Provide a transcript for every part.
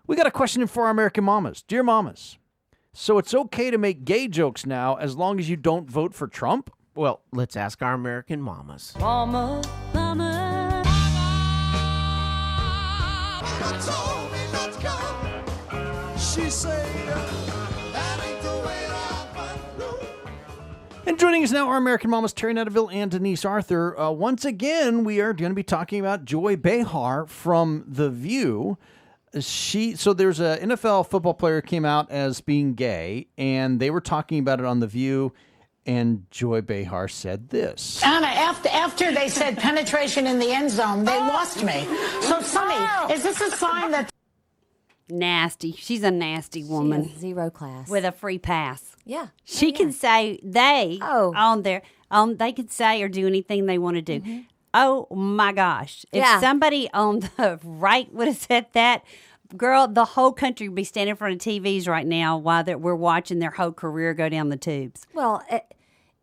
We got a question for our American mamas. Dear mamas, so it's okay to make gay jokes now as long as you don't vote for Trump? Well, let's ask our American mamas. Mama, mama. Told me not to come. She said, that ain't the way I know. And joining us now are American mamas Teri Netterville and Denise Arthur. Once again, we are going to be talking about Joy Behar from The View. So there's an NFL football player came out as being gay, and they were talking about it on The View, and Joy Behar said this. Anna, after they said penetration in the end zone, they lost me. So, Sonny, is this a sign that... Nasty. She's a nasty woman. She has zero class. With a free pass. Yeah. She can say they they can say or do anything they want to do. Mm-hmm. Oh my gosh. If Yeah. somebody on the right would have said that, girl, the whole country would be standing in front of TVs right now while we're watching their whole career go down the tubes. Well,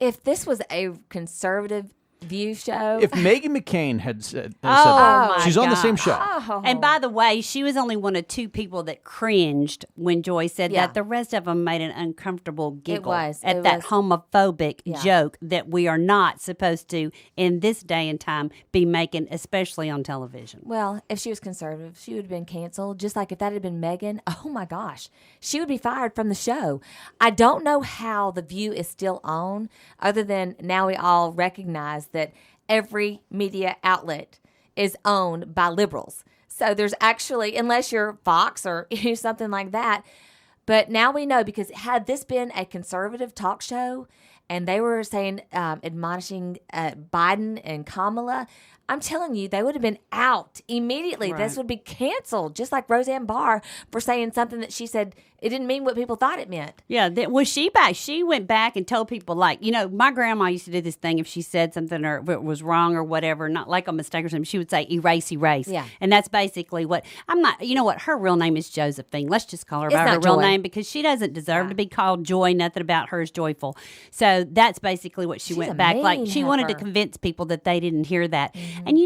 if this was a conservative View show. If Meghan McCain had said my she's on the same gosh. show. Oh. And by the way, she was only one of two people that cringed when Joy said Yeah. that. The rest of them made an uncomfortable giggle at It that was. homophobic Yeah. joke that we are not supposed to, in this day and time, be making, especially on television. Well, if she was conservative, she would have been canceled. Just like if that had been Meghan, oh my gosh, she would be fired from the show. I don't know how The View is still on, other than now we all recognize that every media outlet is owned by liberals. So there's actually, unless you're Fox or something like that, but now we know, because had this been a conservative talk show and they were saying, admonishing Biden and Kamala, I'm telling you, they would have been out immediately. Right. This would be canceled, just like Roseanne Barr for saying something that she said it didn't mean what people thought it meant. Yeah, she went back and told people, like, my grandma used to do this thing if she said something or if it was wrong or whatever, not like a mistake or something, she would say erase. Yeah. And that's basically what, her real name is Josephine. Let's just call her It's by her not real Joy. name, because she doesn't deserve to be called Joy. Nothing about her is joyful. So that's basically what she She's went a back. Like, mean she wanted to heifer. convince people that they didn't hear that. And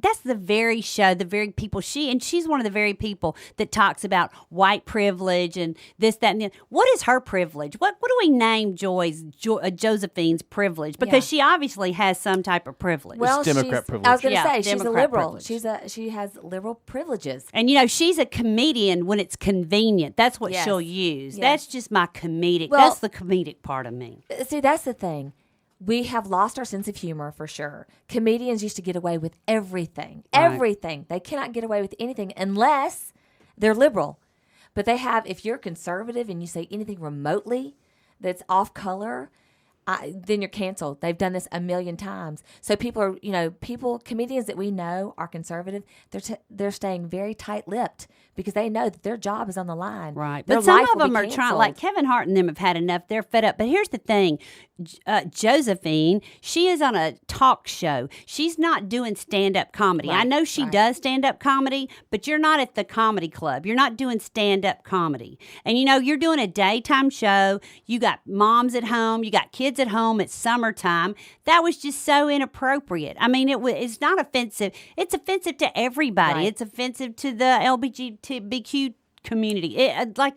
that's the very show, the very people she's one of the very people that talks about white privilege and this, that, and the other. What is her privilege? What do we name Josephine's privilege? Because she obviously has some type of privilege. Well, Democrat privilege. I was going to Yeah, say she's a Democrat liberal. privilege. She has liberal privileges. And she's a comedian when it's convenient. That's what Yes. she'll use. Yes. That's just my comedic. Well- That's the comedic part of me. See, that's the thing. We have lost our sense of humor for sure. Comedians used to get away with everything. Right. Everything. They cannot get away with anything unless they're liberal. But they have, if you're conservative and you say anything remotely that's off color, then you're canceled. They've done this a million times. So people are, comedians that we know are conservative, they're staying very tight-lipped because they know that their job is on the line. Right. Their But some life of will be them are trying, canceled. like Kevin Hart and them have had enough. They're fed up. But here's the thing. Josephine, she is on a talk show. She's not doing stand-up comedy. I know she does stand-up comedy, but you're not at the comedy club. You're not doing stand-up comedy. And, you're doing a daytime show. You got moms at home. You got kids at home. It's summertime. That was just so inappropriate. I mean, it's not offensive. It's offensive to everybody. Right. It's offensive to the LGBTQ community.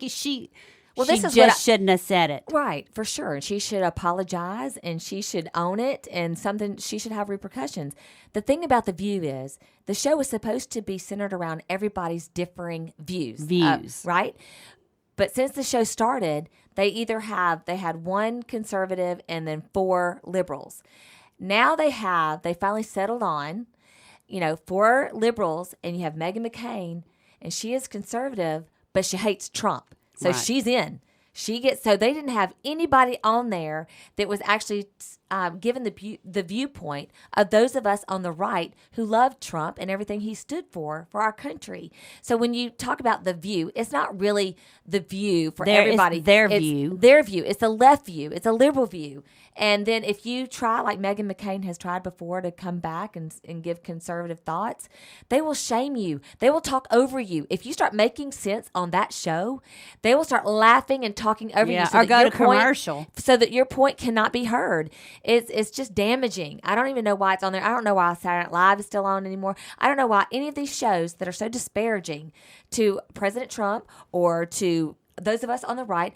She shouldn't have said it. Right, for sure. And she should apologize and she should own it, and she should have repercussions. The thing about The View is the show is supposed to be centered around everybody's differing views. Right? But since the show started, they had one conservative and then 4 liberals. Now they finally settled on, 4 liberals, and you have Meghan McCain, and she is conservative, but she hates Trump. So Right. she's in. So they didn't have anybody on there that was actually given the viewpoint of those of us on the right who loved Trump and everything he stood for our country. So when you talk about The View, it's not really the view for everybody. It's their It's view. their view. It's a left view. It's a liberal view. And then if you try, like Meghan McCain has tried before, to come back and give conservative thoughts, they will shame you. They will talk over you. If you start making sense on that show, they will start laughing and talking over you. Or go to commercial. So that your point cannot be heard. It's just damaging. I don't even know why it's on there. I don't know why Saturday Night Live is still on anymore. I don't know why any of these shows that are so disparaging to President Trump or to those of us on the right,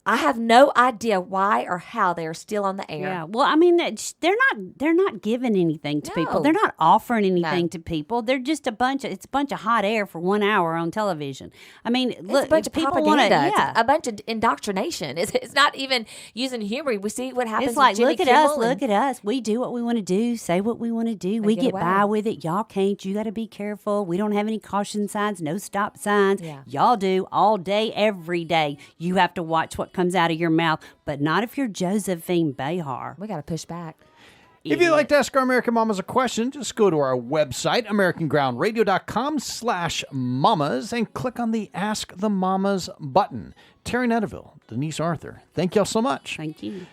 I have no idea why or how they are still on the air. Yeah, well, I mean, they're not giving anything to people. No. They're not offering anything No. to people. They're just a bunch of hot air for 1 hour on television. I mean, look, It's a bunch of people propaganda. want to, It's a bunch of indoctrination. It's not even using humor. We see what happens. It's like, with Jimmy look at Kimmel us, look at us. We do what we want to do, say what we want to do. We get get away. by with it. Y'all can't. You got to be careful. We don't have any caution signs, no stop signs. Yeah. Y'all do all day, every day. You have to watch what comes out of your mouth, but not if you're Josephine Behar. We got to push back. If you'd like to ask our American Mamas a question, just go to our website, AmericanGroundRadio.com/mamas, and click on the Ask the Mamas button. Teri Netterville, Denise Arthur, thank y'all so much. Thank you.